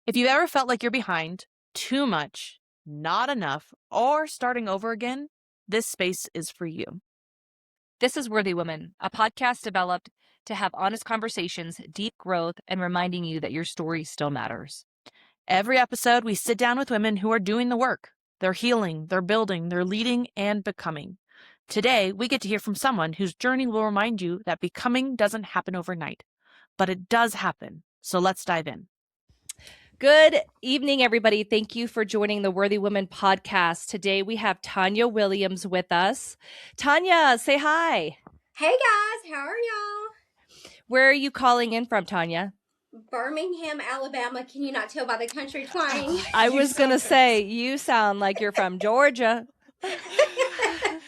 If you've ever felt like you're behind, too much, not enough, or starting over again, this space is for you. This is Worthy Women, a podcast developed to have honest conversations, deep growth, and reminding you that your story still matters. Every episode, we sit down with women who are doing the work. They're healing, they're building, they're leading, and becoming. Today, we get to hear from someone whose journey will remind you that becoming doesn't happen overnight, but it does happen. So let's dive in. Good evening, everybody. Thank you for joining the Worthy Women podcast. Today, we have Tonya Williams with us. Tonya, say hi. Hey guys, how are y'all? Where are you calling in from, Tonya? Birmingham, Alabama. Can you not tell by the country twang? I was going to say, you sound like you're from Georgia. Alabama,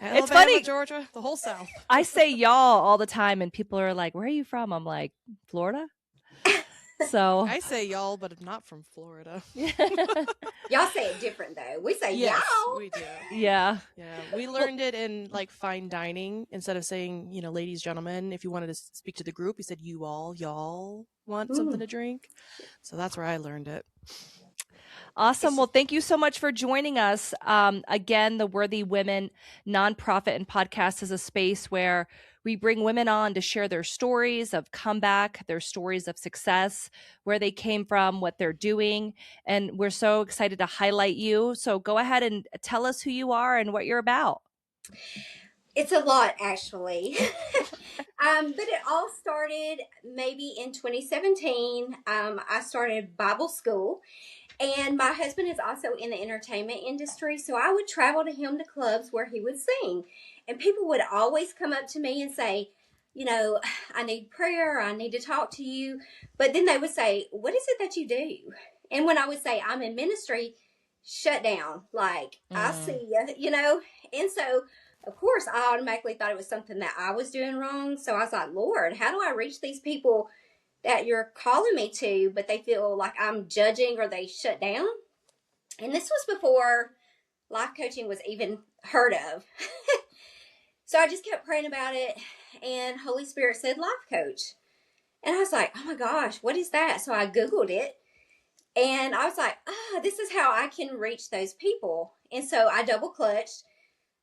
It's funny. Georgia, the whole South. I say y'all all the time, and people are like, where are you from? I'm like, Florida. So I say y'all, but I'm not from Florida. Y'all say it different though. We say Yes, y'all. we do. Yeah. Yeah, we learned it in like fine dining. Instead of saying, ladies, gentlemen, if you wanted to speak to the group, you said you all, y'all want something to drink. So that's where I learned it. Awesome. Well, thank you so much for joining us. Again, the Worthy Women nonprofit and podcast is a space where we bring women on to share their stories of comeback, their stories of success, where they came from, what they're doing. And we're so excited to highlight you. So go ahead and tell us who you are and what you're about. It's a lot actually. But it all started maybe in 2017. I started Bible school. And my husband is also in the entertainment industry, so I would travel to him to clubs where he would sing. And people would always come up to me and say, I need prayer, I need to talk to you. But then they would say, what is it that you do? And when I would say, I'm in ministry, shut down. Like, I see you. And so, of course, I automatically thought it was something that I was doing wrong. So I was like, Lord, how do I reach these people that you're calling me to, but they feel like I'm judging or they shut down? And this was before life coaching was even heard of. So I just kept praying about it, and Holy Spirit said life coach. And I was like, oh my gosh, what is that? So I Googled it, and I was like, this is how I can reach those people. And so I double clutched.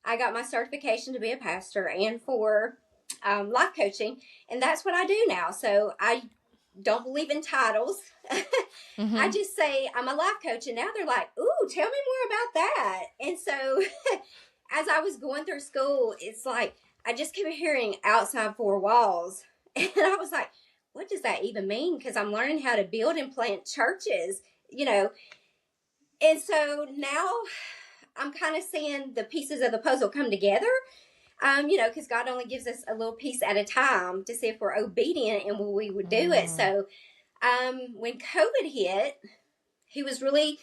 I got my certification to be a pastor and for life coaching, and that's what I do now. So I don't believe in titles. I just say I'm a life coach, and now they're like, ooh, tell me more about that. And so as I was going through school, it's like I just kept hearing outside four walls, and I was like, what does that even mean? Because I'm learning how to build and plant churches, and so now I'm kind of seeing the pieces of the puzzle come together. Because God only gives us a little piece at a time to see if we're obedient and we would do it. So when COVID hit, he was really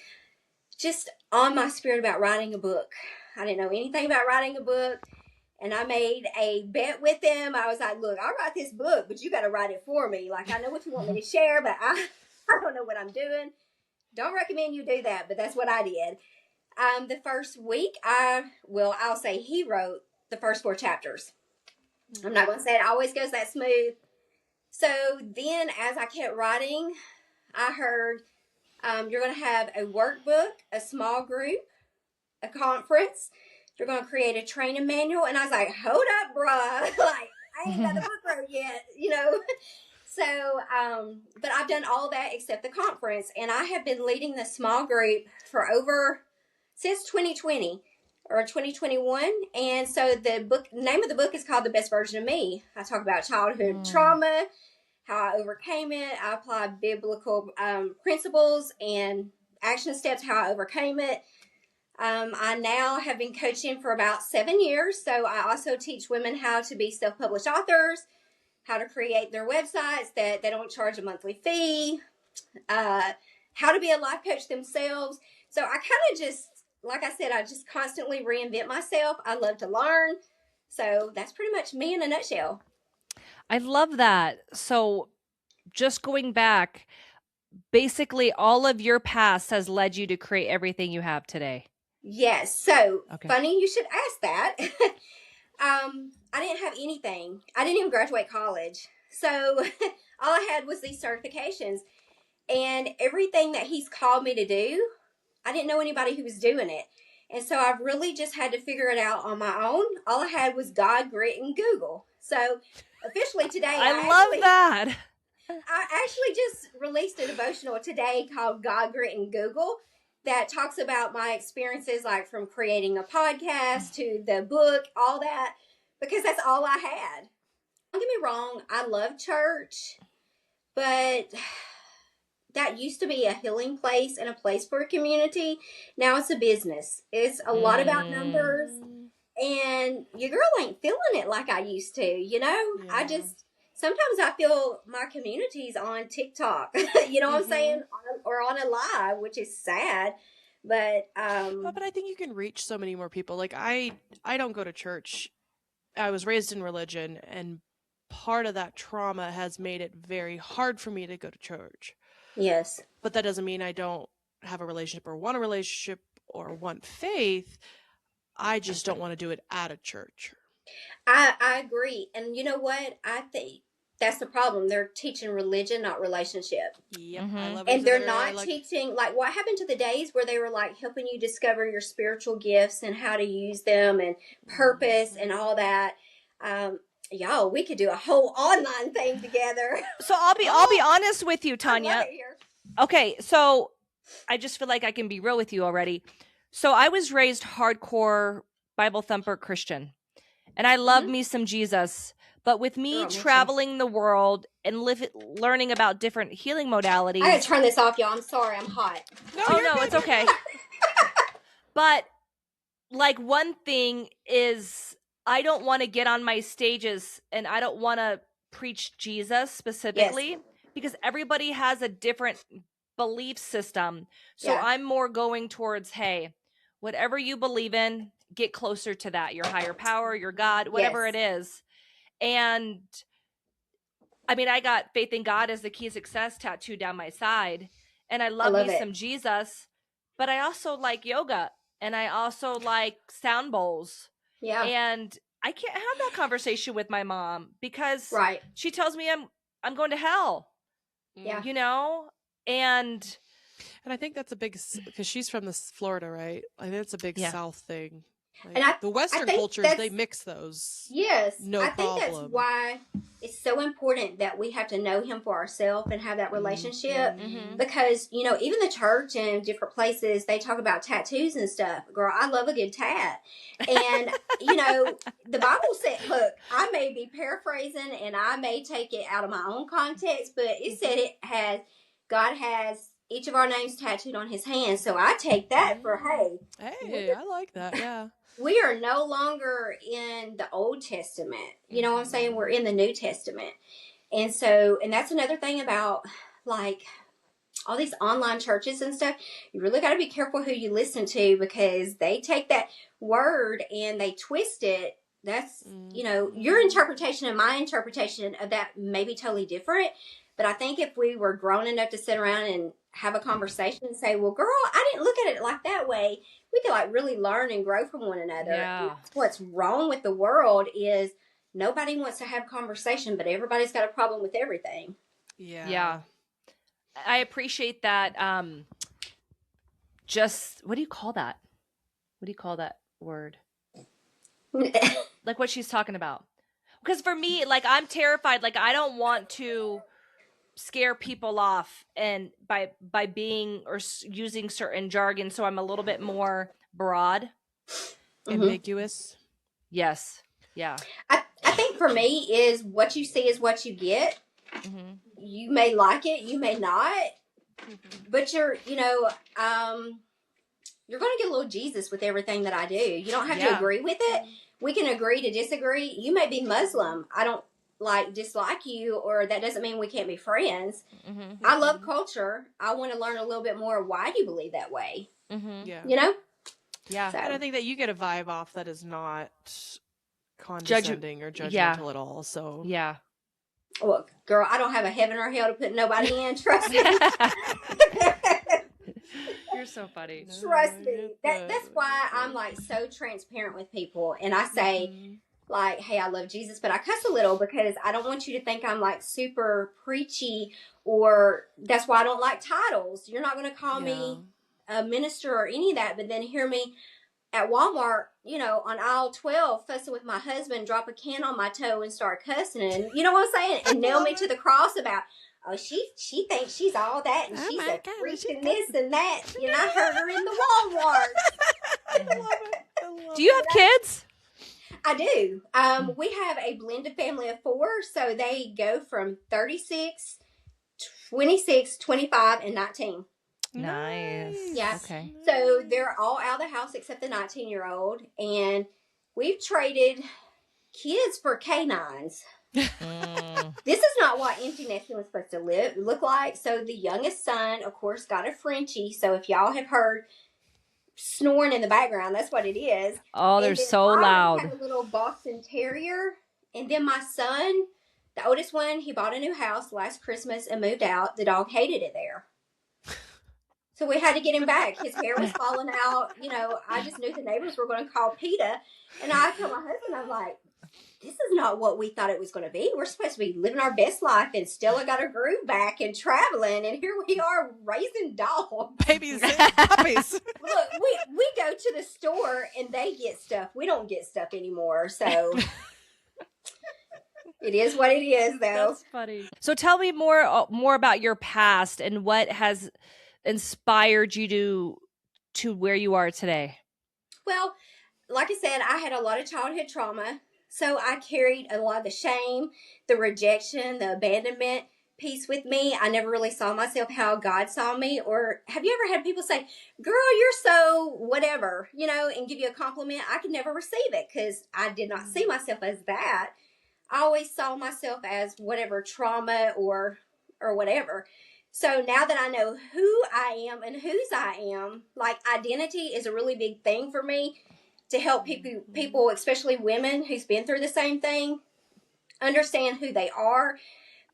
just on my spirit about writing a book. I didn't know anything about writing a book. And I made a bet with him. I was like, look, I'll write this book, but you got to write it for me. Like, I know what you want me to share, but I don't know what I'm doing. Don't recommend you do that, but that's what I did. The first week, I'll say he wrote the first 4 chapters. I'm not going to say it always goes that smooth. So then as I kept writing, I heard you're going to have a workbook, a small group, a conference. You're going to create a training manual. And I was like, hold up, bruh. Like, I ain't got the book wrote yet, So, but I've done all that except the conference. And I have been leading the small group for since 2020. Or 2021. And so the name of the book is called The Best Version of Me. I talk about childhood trauma, how I overcame it. I apply biblical principles and action steps, how I overcame it. I now have been coaching for about 7 years. So I also teach women how to be self-published authors, how to create their websites that they don't charge a monthly fee, how to be a life coach themselves. So I kind of just, like I said, I just constantly reinvent myself. I love to learn. So that's pretty much me in a nutshell. I love that. So just going back, basically all of your past has led you to create everything you have today. Yes. So Funny you should ask that. I didn't have anything. I didn't even graduate college. So all I had was these certifications. And everything that he's called me to do, I didn't know anybody who was doing it. And so I've really just had to figure it out on my own. All I had was God, grit, and Google. So officially today, I love that. I actually just released a devotional today called God, Grit, and Google that talks about my experiences, like from creating a podcast to the book, all that, because that's all I had. Don't get me wrong, I love church, but that used to be a healing place and a place for a community. Now it's a business. It's a lot about numbers, and your girl ain't feeling it like I used to, you know? Yeah. Sometimes I feel my community's on TikTok, you know what I'm saying? Or on a live, which is sad. But But I think you can reach so many more people. Like I don't go to church. I was raised in religion, and part of that trauma has made it very hard for me to go to church. yes, But that doesn't mean I don't have a relationship or want a relationship or want faith. I just don't want to do it at a church. I agree. And you know what? I think that's the problem. They're teaching religion, not relationship. Yep, I love And they're it. not teaching, like, what happened to the days where they were, like, helping you discover your spiritual gifts and how to use them and purpose and all that. Y'all, we could do a whole online thing together. So I'll be honest with you, I Tonya. love it here. Okay, so I just feel like I can be real with you already. So I was raised hardcore Bible thumper Christian, and I love me some Jesus. But with me Girl, me too. traveling the world and learning about different healing modalities, I gotta turn this off, y'all. I'm sorry, I'm hot. it's okay. But like one thing is, I don't want to get on my stages and I don't want to preach Jesus specifically because everybody has a different belief system. So Yeah. I'm more going towards, hey, whatever you believe in, get closer to that, your higher power, your God, whatever Yes. it is. And I mean, I got faith in God as the key of success tattooed down my side. And I love love me it. some Jesus, but I also like yoga and I also like sound bowls. Yeah, And I can't have that conversation with my mom because right. she tells me I'm going to hell, Yeah. you know? And I think that's a big, because she's from this Florida, right? I think it's a big Yeah. South thing. Like, And the Western think cultures, that's- they mix those. Yes, No I think that's problem. why it's so important that we have to know him for ourselves and have that relationship. Because, you know, even the church and different places, they talk about tattoos and stuff. Girl, I love a good tat. And, you know, the Bible said, look, I may be paraphrasing and I may take it out of my own context, but it said God has each of our names tattooed on his hands. So I take that for, hey, Hey, I like that. Yeah. we are no longer in the Old Testament. You know what I'm saying? We're in the New Testament. And that's another thing about, like, all these online churches and stuff. You really got to be careful who you listen to because they take that word and they twist it. That's, you know, your interpretation and my interpretation of that may be totally different. But I think if we were grown enough to sit around and have a conversation and say, well, girl, I didn't look at it like that way, we could, like, really learn and grow from one another. Yeah. What's wrong with the world is nobody wants to have conversation, but everybody's got a problem with everything. Yeah. yeah, I appreciate that. Just, what do you call that? What do you call that word? Like what she's talking about. Because for me, like, I'm terrified. Like, I don't want to scare people off and by being or using certain jargon, so I'm a little bit more broad, Ambiguous. Yes. Yeah. I think for me is what you see is what you get. You may like it, you may not, but you're going to get a little Jesus with everything that I do. You don't have to agree with it. We can agree to disagree. You may be Muslim. I don't dislike you, or that doesn't mean we can't be friends. I love culture. I want to learn a little bit more why you believe that way. Yeah. You know? Yeah. So, And I think that you get a vibe off that is not condescending or judgmental at all. So Yeah. well, girl, I don't have a heaven or hell to put nobody in. Trust me. You're so funny. Trust me. That's why I'm, like, so transparent with people. And I say, like, hey, I love Jesus, but I cuss a little because I don't want you to think I'm like super preachy, or that's why I don't like titles. You're not going to call me a minister or any of that, but then hear me at Walmart, on aisle 12, fussing with my husband, drop a can on my toe and start cussing, and you know what I'm saying? And nail me to the cross about, oh, she thinks she's all that, and she's a freak and this and that. I heard her in the Walmart. I love it. Do you have kids? I do. We have a blended family of 4, so they go from 36, 26, 25, and 19. Nice. Yeah. Okay. So they're all out of the house except the 19-year-old, and we've traded kids for canines. This is not what empty nesting was supposed to look like. So the youngest son, of course, got a Frenchie. So if y'all have heard snoring in the background, that's what it is. Oh, they're so loud. I have a little Boston Terrier, and then my son, the oldest one, he bought a new house last Christmas and moved out. The dog hated it there. So we had to get him back. His hair was falling out. I just knew the neighbors were going to call PETA. And I told my husband, I'm like, this is not what we thought it was going to be. We're supposed to be living our best life, and Stella got her groove back and traveling. And here we are raising dogs. Babies and puppies. Look, we go to the store and they get stuff. We don't get stuff anymore. So it is what it is, though. That's funny. So tell me more about your past and what has inspired you to where you are today. Well, like I said, I had a lot of childhood trauma. So I carried a lot of the shame, the rejection, the abandonment piece with me. I never really saw myself how God saw me. Or have you ever had people say, girl, you're so whatever, and give you a compliment? I could never receive it because I did not see myself as that. I always saw myself as whatever trauma or whatever. So now that I know who I am and whose I am, like identity is a really big thing for me, to help people, especially women who's been through the same thing, understand who they are,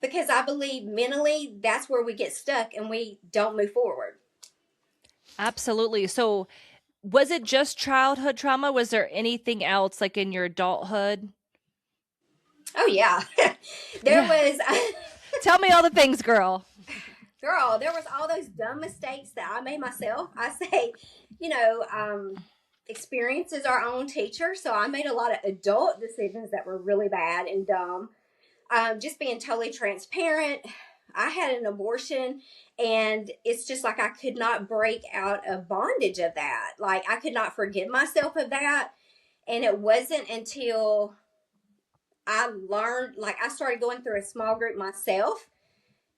because I believe mentally that's where we get stuck and we don't move forward. Absolutely. So was it just childhood trauma? Was there anything else like in your adulthood? Oh, yeah. There was... Tell me all the things, girl. Girl, there was all those dumb mistakes that I made myself. I say, experience is our own teacher. So I made a lot of adult decisions that were really bad and dumb. Just being totally transparent. I had an abortion, and it's just like I could not break out of bondage of that. Like I could not forgive myself of that. And it wasn't until I learned, like I started going through a small group myself,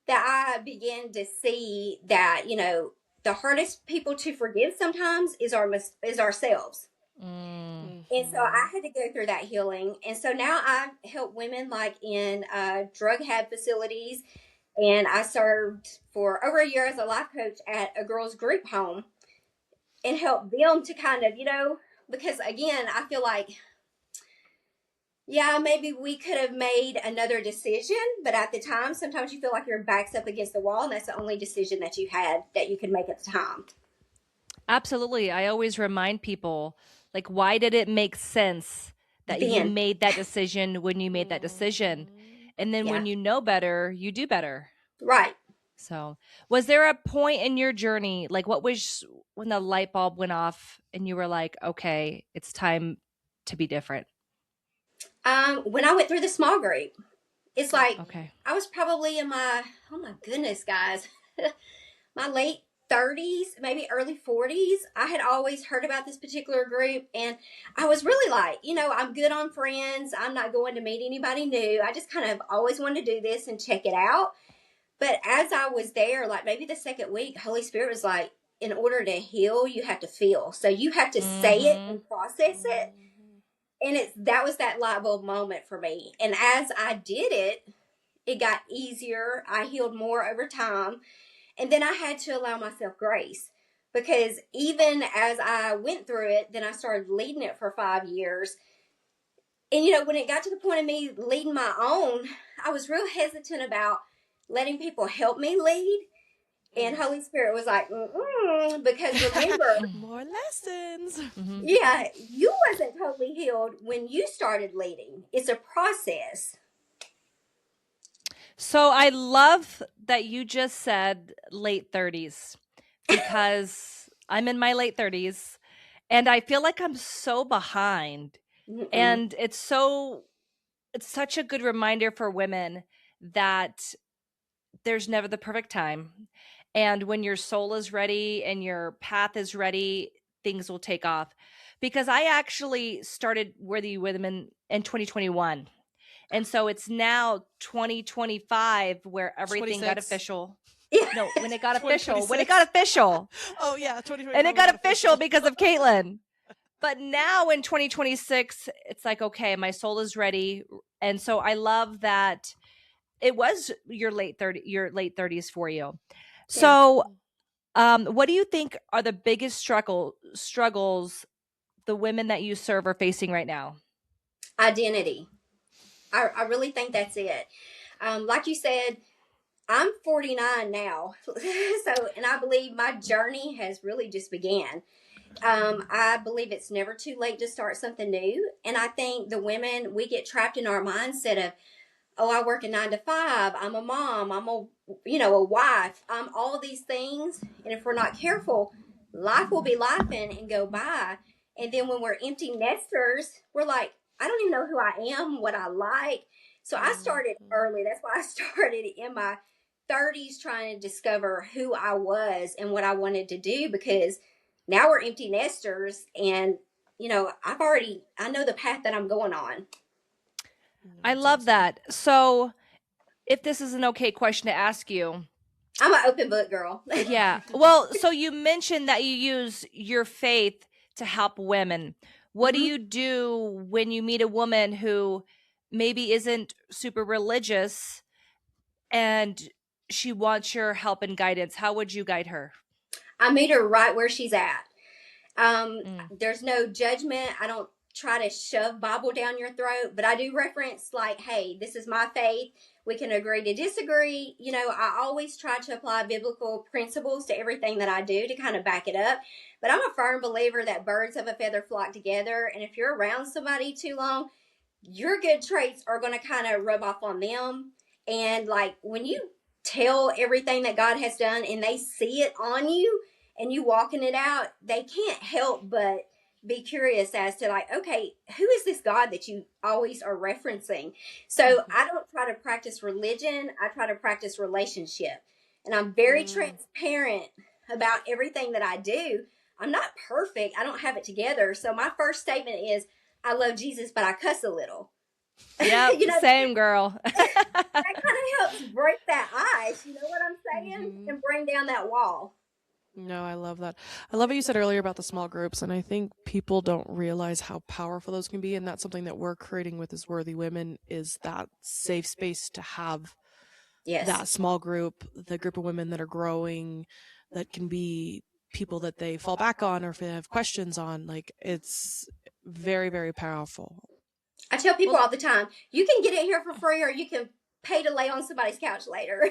that I began to see that, the hardest people to forgive sometimes is ourselves. And so I had to go through that healing. And so now I help women like in drug rehab facilities. And I served for over a year as a life coach at a girls group home and help them to kind of, because again, I feel like, yeah, maybe we could have made another decision, but at the time, sometimes you feel like your back's up against the wall, and that's the only decision that you had that you could make at the time. Absolutely. I always remind people, like, why did it make sense that you made that decision when you made that decision? And then when you know better, you do better. Right. So was there a point in your journey, like what was when the light bulb went off and you were like, okay, it's time to be different? When I went through the small group, it's like, okay. I was probably in my, oh my goodness, guys, my late 30s, maybe early 40s. I had always heard about this particular group, and I was really like, I'm good on friends. I'm not going to meet anybody new. I just kind of always wanted to do this and check it out. But as I was there, like maybe the second week, Holy Spirit was like, in order to heal, you have to feel. So you have to say it and process it. And that was that light bulb moment for me. And as I did it, it got easier. I healed more over time. And then I had to allow myself grace. Because even as I went through it, then I started leading it for 5 years. And, when it got to the point of me leading my own, I was real hesitant about letting people help me lead. And Holy Spirit was like, because remember, More lessons. yeah, you wasn't totally healed when you started leading. It's a process. So I love that you just said late 30s because I'm in my late 30s and I feel like I'm so behind. Mm-mm. And it's such a good reminder for women that there's never the perfect time. And when your soul is ready and your path is ready, things will take off. Because I actually started Worthy Women in 2021. And so it's now 2025 where everything got 26. official. Yeah. No, when it got official. 2026. When it got official. Oh, yeah, 2025. And it got official because of Caitlin. But now in 2026, it's like, okay, my soul is ready. And so I love that it was your late 30s for you. So what do you think are the biggest struggles the women that you serve are facing right now? Identity. I really think that's it. Like you said, I'm 49 now. And I believe my journey has really just began. I believe it's never too late to start something new. And I think the women, we get trapped in our mindset of, oh, I work a 9 to 5. I'm a mom. I'm a wife. I'm all these things. And if we're not careful, life will be lifing and go by. And then when we're empty nesters, we're like, I don't even know who I am, what I like. So I started early. That's why I started in my 30s trying to discover who I was and what I wanted to do, because now we're empty nesters and I know the path that I'm going on. I love that. So if this is an okay question to ask you. I'm an open book girl. Yeah. Well, so you mentioned that you use your faith to help women. What do you do when you meet a woman who maybe isn't super religious and she wants your help and guidance? How would you guide her? I meet her right where she's at. There's no judgment. I don't try to shove Bible down your throat, but I do reference like, hey, this is my faith. We can agree to disagree. I always try to apply biblical principles to everything that I do to kind of back it up. But I'm a firm believer that birds of a feather flock together. And if you're around somebody too long, your good traits are going to kind of rub off on them. And like when you tell everything that God has done and they see it on you and you walking it out, they can't help but be curious as to like, okay, who is this God that you always are referencing? So I don't try to practice religion. I try to practice relationship. And I'm very transparent about everything that I do. I'm not perfect. I don't have it together. So my first statement is, I love Jesus, but I cuss a little. Yeah, same girl. That kind of helps break that ice. You know what I'm saying? And bring down that wall. No, I love that. I love what you said earlier about the small groups, and I think people don't realize how powerful those can be, and that's something that we're creating with as Worthy Women, is that safe space to have that small group, the group of women that are growing, that can be people that they fall back on or if they have questions on. Like, it's very, very powerful. I tell people all the time, you can get it here for free or you can pay to lay on somebody's couch later.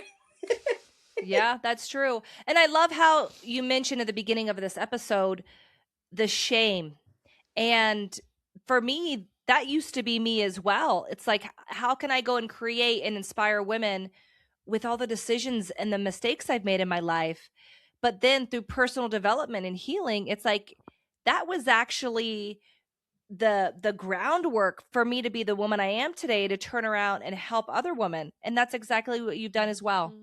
Yeah, that's true. And I love how you mentioned at the beginning of this episode, the shame. And for me, that used to be me as well. It's like, how can I go and create and inspire women with all the decisions and the mistakes I've made in my life? But then through personal development and healing, it's like, that was actually the groundwork for me to be the woman I am today, to turn around and help other women. And that's exactly what you've done as well.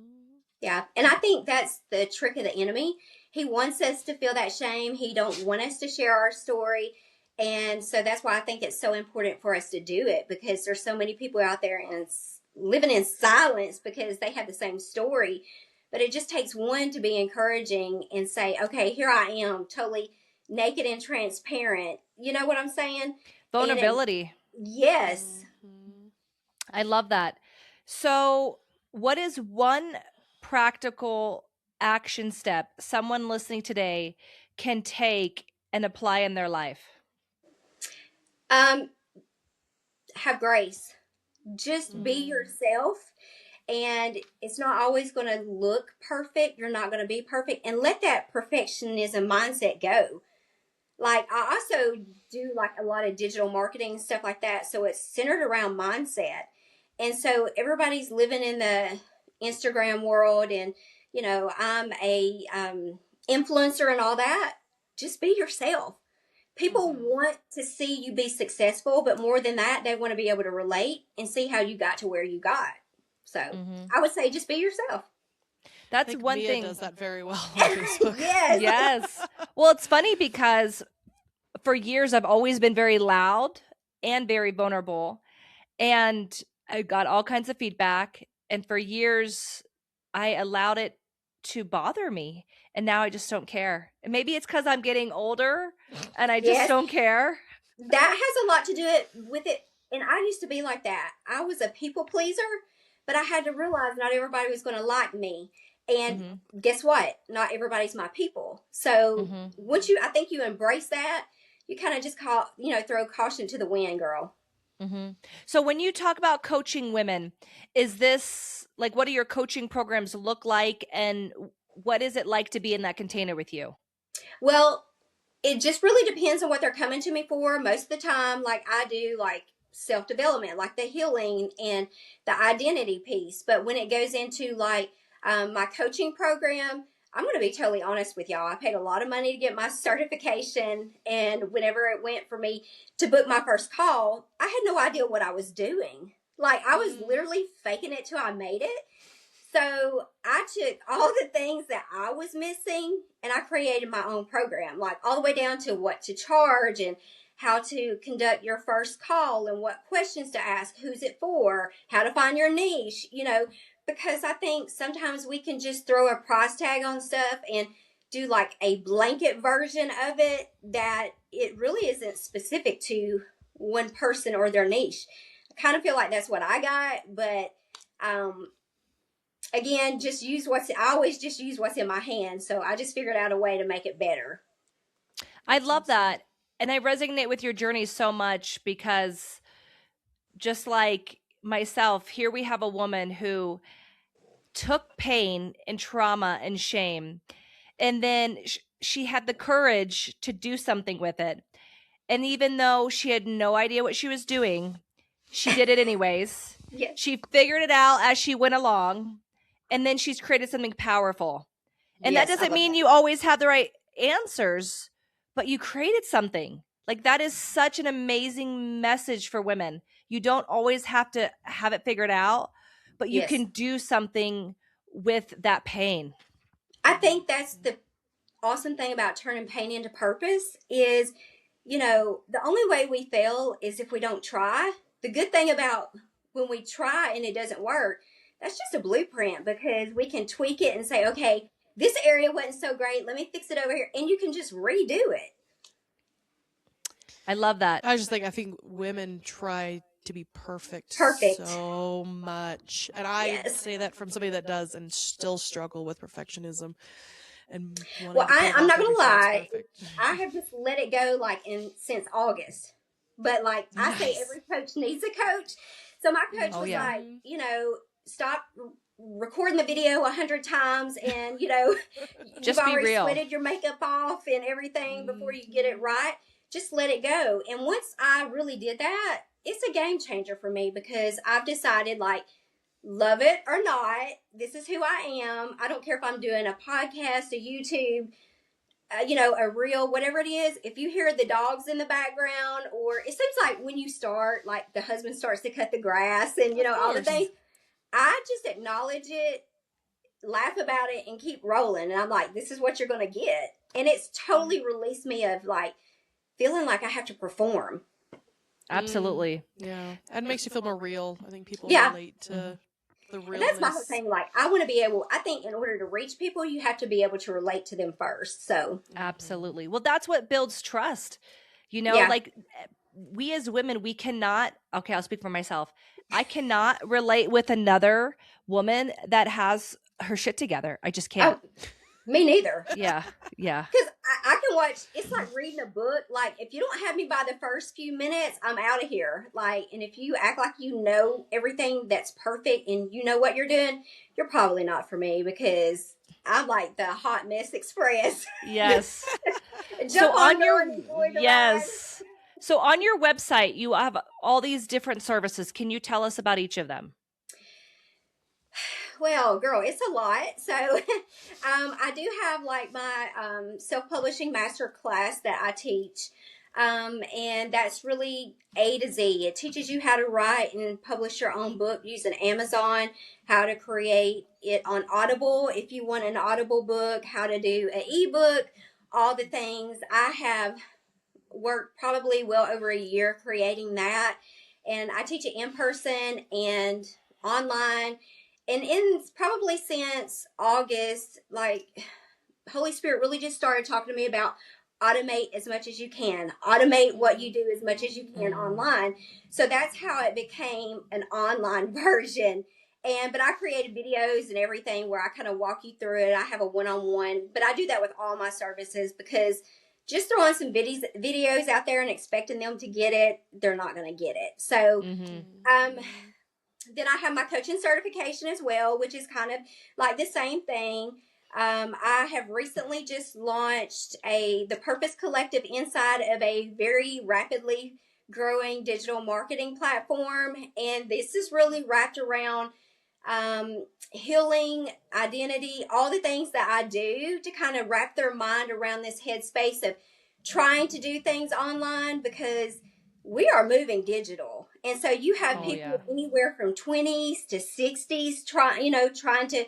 Yeah. And I think that's the trick of the enemy. He wants us to feel that shame. He don't want us to share our story. And so that's why I think it's so important for us to do it, because there's so many people out there and living in silence because they have the same story. But it just takes one to be encouraging and say, okay, here I am, totally naked and transparent. You know what I'm saying? Vulnerability. Yes. I love that. So what is one practical action step someone listening today can take and apply in their life? Have grace. Just be yourself and it's not always going to look perfect. You're not going to be perfect, and let that perfectionism mindset go. Like, I also do like a lot of digital marketing and stuff like that, so it's centered around mindset. And so everybody's living in the Instagram world, and I'm a influencer and all that. Just be yourself. People want to see you be successful, but more than that, they want to be able to relate and see how you got to where you got. So I would say just be yourself. That's one Mia thing. does that very well on Facebook. Yes. Yes. Well, it's funny because for years I've always been very loud and very vulnerable, and I got all kinds of feedback. And for years I allowed it to bother me, and now I just don't care. And maybe it's because I'm getting older and I just don't care. That has a lot to do with it. And I used to be like that. I was a people pleaser, but I had to realize not everybody was going to like me. And guess what? Not everybody's my people. So once I think you embrace that, you kind of just throw caution to the wind, girl. So when you talk about coaching women, is this like, what do your coaching programs look like, and what is it like to be in that container with you? Well, it just really depends on what they're coming to me for. Most of the time, like, I do like self-development, like the healing and the identity piece. But when it goes into like my coaching program, I'm going to be totally honest with y'all. I paid a lot of money to get my certification. And whenever it went for me to book my first call, I had no idea what I was doing. Like, I was literally faking it till I made it. So I took all the things that I was missing and I created my own program, like all the way down to what to charge and how to conduct your first call and what questions to ask, who's it for, how to find your niche, because I think sometimes we can just throw a price tag on stuff and do like a blanket version of it that it really isn't specific to one person or their niche. I kind of feel like that's what I got, but again, I always just use what's in my hand. So I just figured out a way to make it better. I love that. And I resonate with your journey so much because just like myself, here we have a woman who took pain and trauma and shame, and then she had the courage to do something with it. And even though she had no idea what she was doing, she did it anyways. Yes. She figured it out as she went along, and then she's created something powerful. And Yes, that doesn't mean you always have the right answers, but you created something. Like, that is such an amazing message for women. You don't always have to have it figured out, but you can do something with that pain. I think that's the awesome thing about turning pain into purpose is, the only way we fail is if we don't try. The good thing about when we try and it doesn't work, that's just a blueprint, because we can tweak it and say, okay, this area wasn't so great. Let me fix it over here. And you can just redo it. I love that. I think women try to be perfect so much. And I say that from somebody that does and still struggle with perfectionism. And I'm not going to lie. I have just let it go since August. But I say every coach needs a coach. So my coach was like, stop recording the video 100 times and, just you've be already real. sweated your makeup off and everything before you get it right. Just let it go. And once I really did that, it's a game changer for me, because I've decided, love it or not, this is who I am. I don't care if I'm doing a podcast, a YouTube, a reel, whatever it is. If you hear the dogs in the background, or it seems like when you start, the husband starts to cut the grass and, all the things, I just acknowledge it, laugh about it, and keep rolling. And I'm like, this is what you're going to get. And it's totally released me of feeling like I have to perform. Absolutely. Yeah. And it makes you feel more real. I think people relate to the realness. And that's my whole thing. I want to be able, I think in order to reach people, you have to be able to relate to them first. So. Absolutely. Well, that's what builds trust. We as women, we cannot, okay, I'll speak for myself. I cannot relate with another woman that has her shit together. I just can't. Oh, me neither. Yeah. Yeah. Because I can watch, it's like reading a book. Like, if you don't have me by the first few minutes, I'm out of here. Like, and if you act like you know everything that's perfect and you know what you're doing, you're probably not for me, because I'm like the hot mess express. Yes. Jump on your, and enjoy the ride. yes. So on your website, you have all these different services. Can you tell us about each of them? Well, girl, it's a lot. So I do have like my self-publishing master class that I teach. And that's really A to Z. It teaches you how to write and publish your own book using Amazon, how to create it on Audible if you want an Audible book, how to do an ebook, all the things. I have worked probably well over a year creating that. And I teach it in person and online. And in probably since August, like, Holy Spirit really just started talking to me about automate as much as you can, automate what you do as much as you can online. So that's how it became an online version. But I created videos and everything where I kind of walk you through it. I have a one-on-one, but I do that with all my services, because just throwing some videos out there and expecting them to get it, they're not going to get it. So, then I have my coaching certification as well, which is kind of like the same thing. I have recently just launched the Purpose Collective inside of a very rapidly growing digital marketing platform. And this is really wrapped around healing, identity, all the things that I do to kind of wrap their mind around this headspace of trying to do things online, because we are moving digital. And so you have people anywhere from 20s to 60s trying to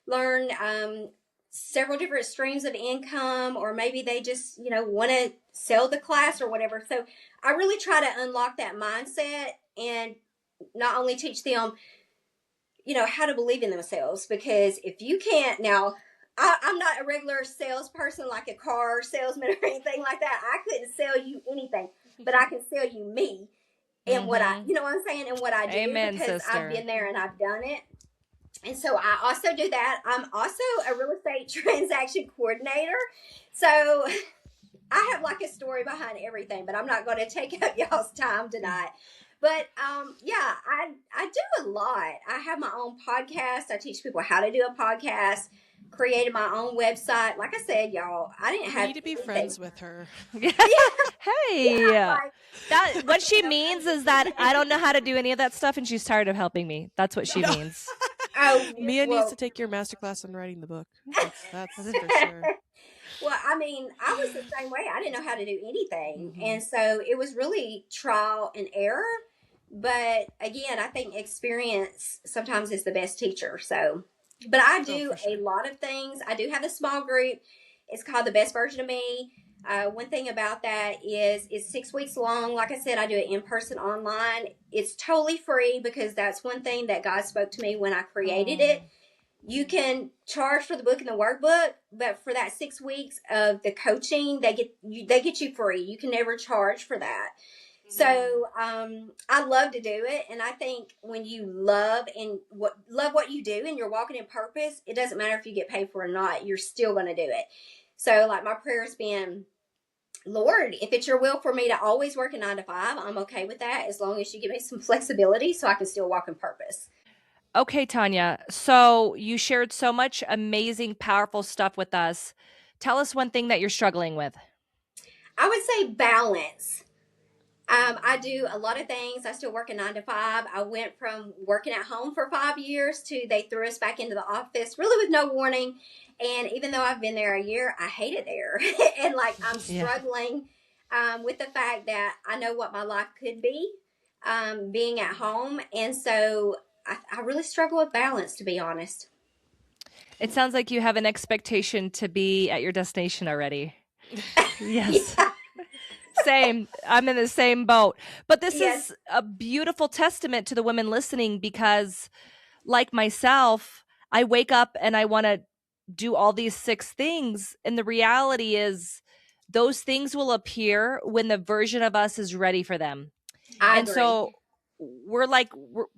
learn several different streams of income, or maybe they just, want to sell the class or whatever. So I really try to unlock that mindset and not only teach them, how to believe in themselves, because if you can't now, I'm not a regular salesperson like a car salesman or anything like that. I couldn't sell you anything, but I can sell you me and what I, you know what I'm saying, and what I do. Amen, because sister. I've been there and I've done it. And so I also do that. I'm also a real estate transaction coordinator. So I have like a story behind everything, but I'm not going to take up y'all's time tonight. But I do a lot. I have my own podcast. I teach people how to do a podcast. Created my own website. Like I said, y'all, I didn't have need to be friends with her. Hey, like, that what she means is that I don't know how to do any of that stuff, and she's tired of helping me. That's what she means. Mia needs to take your masterclass on writing the book. That's for sure. Well, I mean, I was the same way. I didn't know how to do anything. And so it was really trial and error. But again, I think experience sometimes is the best teacher. So, but I do a lot of things. I do have a small group. It's called The Best Version of Me. One thing about that is it's 6 weeks long. Like I said, I do it in person, online. It's totally free, because that's one thing that God spoke to me when I created it. You can charge for the book and the workbook, but for that 6 weeks of the coaching, they get you free. You can never charge for that. So I love to do it, and I think when you love what you do and you're walking in purpose, it doesn't matter if you get paid for it or not. You're still going to do it. So like my prayer has been, Lord, if it's your will for me to always work a 9 to 5, I'm okay with that, as long as you give me some flexibility so I can still walk in purpose. Okay, Tonya. So you shared so much amazing, powerful stuff with us. Tell us one thing that you're struggling with. I would say balance. I do a lot of things. I still work a 9 to 5. I went from working at home for 5 years to they threw us back into the office, really with no warning. And even though I've been there a year, I hate it there. And like I'm struggling with the fact that I know what my life could be being at home. And so I really struggle with balance, to be honest. It sounds like you have an expectation to be at your destination already. Yes. Yeah. Same. I'm in the same boat. But this is a beautiful testament to the women listening, because like myself, I wake up and I want to do all these 6 things. And the reality is those things will appear when the version of us is ready for them. I agree. So we're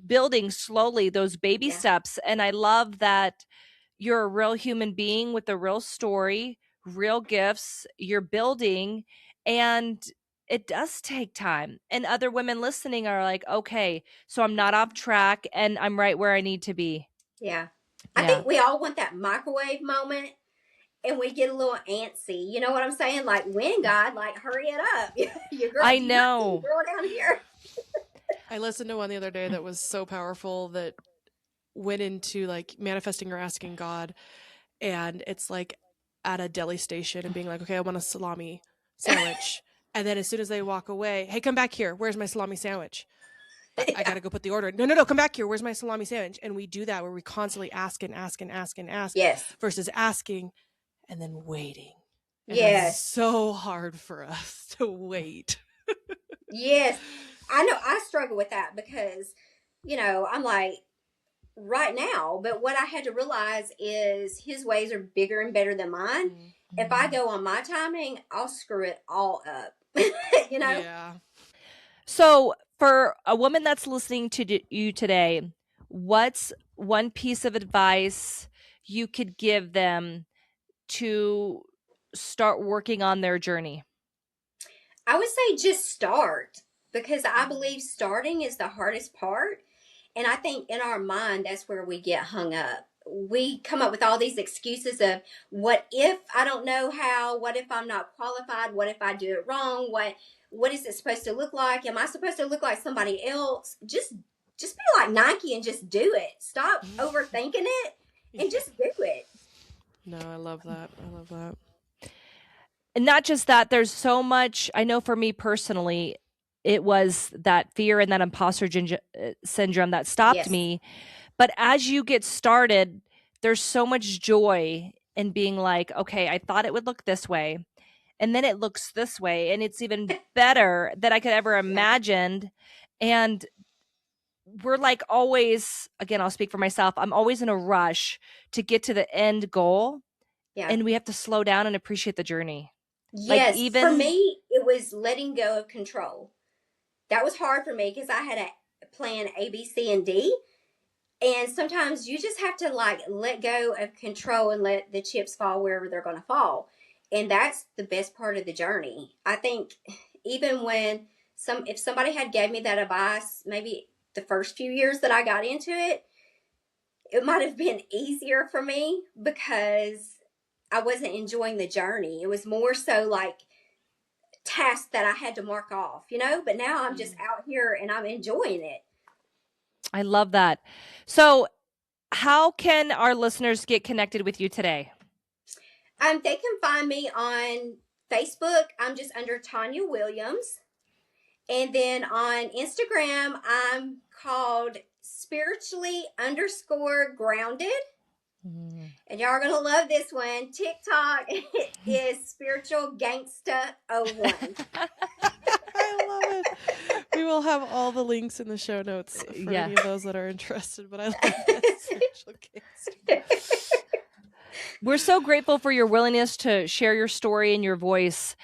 building slowly those baby steps. And I love that you're a real human being with a real story, real gifts, you're building, and it does take time. And other women listening are like, okay, so I'm not off track and I'm right where I need to be. Yeah. I Yeah. think we all want that microwave moment, and we get a little antsy. You know what I'm saying? Like, when, God, like, hurry it up. Your girl, I you not see know. the girl down here. I listened to one the other day that was so powerful that went into like manifesting or asking God. And it's like at a deli station and being like, okay, I want a salami sandwich. And then as soon as they walk away, hey, come back here. Where's my salami sandwich? I got to go put the order in. No, come back here. Where's my salami sandwich? And we do that where we constantly ask and ask and ask and ask Yes. versus asking and then waiting. And Yes. it's so hard for us to wait. Yes. I know I struggle with that because, I'm like, right now, but what I had to realize is his ways are bigger and better than mine. Mm-hmm. If I go on my timing, I'll screw it all up. Yeah. So for a woman that's listening to you today, what's one piece of advice you could give them to start working on their journey? I would say just start, because I believe starting is the hardest part. And I think in our mind, that's where we get hung up. We come up with all these excuses of, what if I don't know how? What if I'm not qualified? What if I do it wrong? What is it supposed to look like? Am I supposed to look like somebody else? Just be like Nike and just do it. Stop overthinking it and just do it. No, I love that. And not just that, there's so much, I know for me personally, it was that fear and that imposter syndrome that stopped me. But as you get started, there's so much joy in being like, okay, I thought it would look this way, and then it looks this way, and it's even better than I could ever imagined. And we're like always, again, I'll speak for myself, I'm always in a rush to get to the end goal. Yeah. And we have to slow down and appreciate the journey. Yes. Like for me, it was letting go of control. That was hard for me because I had a plan A, B, C, and D. And sometimes you just have to like let go of control and let the chips fall wherever they're going to fall. And that's the best part of the journey. I think even when if somebody had gave me that advice, maybe the first few years that I got into it, it might have been easier for me because I wasn't enjoying the journey. It was more so like tasks that I had to mark off, but now I'm just out here and I'm enjoying it. I love that. So how can our listeners get connected with you today? They can find me on Facebook. I'm just under Tonya Williams. And then on Instagram, I'm called spiritually_grounded. Mm-hmm. And y'all are going to love this one. TikTok is spiritual gangsta 01. I love it. We will have all the links in the show notes for any of those that are interested, but I love that. Spiritual gangsta. We're so grateful for your willingness to share your story and your voice.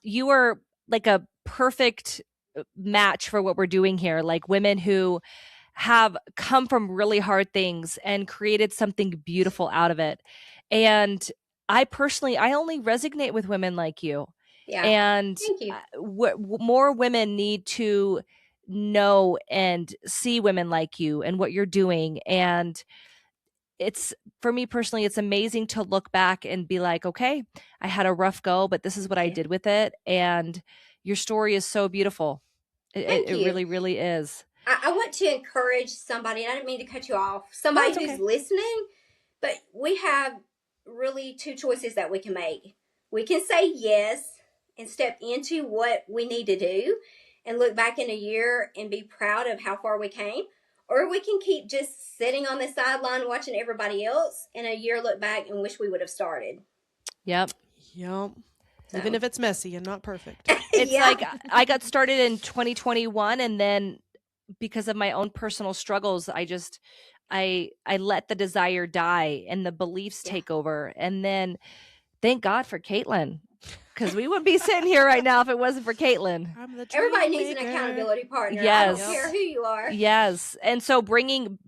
You are like a perfect match for what we're doing here. Like women who have come from really hard things and created something beautiful out of it. And I only resonate with women like you. Yeah. And thank you. More women need to know and see women like you and what you're doing. And it's, for me personally, it's amazing to look back and be like, okay, I had a rough go, but this is what I did with it. And your story is so beautiful. It really, really is. I want to encourage somebody, and I didn't mean to cut you off, somebody who's listening, but we have really two choices that we can make. We can say yes and step into what we need to do and look back in a year and be proud of how far we came. Or we can keep just sitting on the sideline watching everybody else and a year look back and wish we would have started. Yep. So. Even if it's messy and not perfect. It's like I got started in 2021, and then because of my own personal struggles, I let the desire die and the beliefs take over. And then thank God for Caitlin, because we wouldn't be sitting here right now if it wasn't for Caitlin. Everybody needs an accountability partner. Yes. I don't care who you are. Yes. And so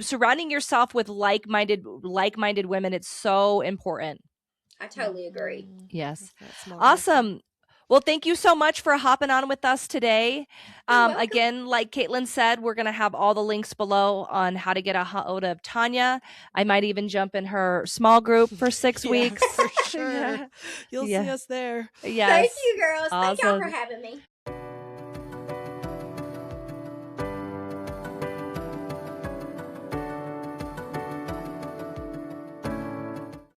surrounding yourself with like-minded women, it's so important. I totally agree. Yes. That small group. Awesome. Well, thank you so much for hopping on with us today. You're welcome. Again, like Caitlin said, we're going to have all the links below on how to get a hold of Tonya. I might even jump in her small group for 6 Yeah, weeks. for sure. You'll Yeah. see us there. Yes. Thank you, girls. Thank y'all Awesome. for having me.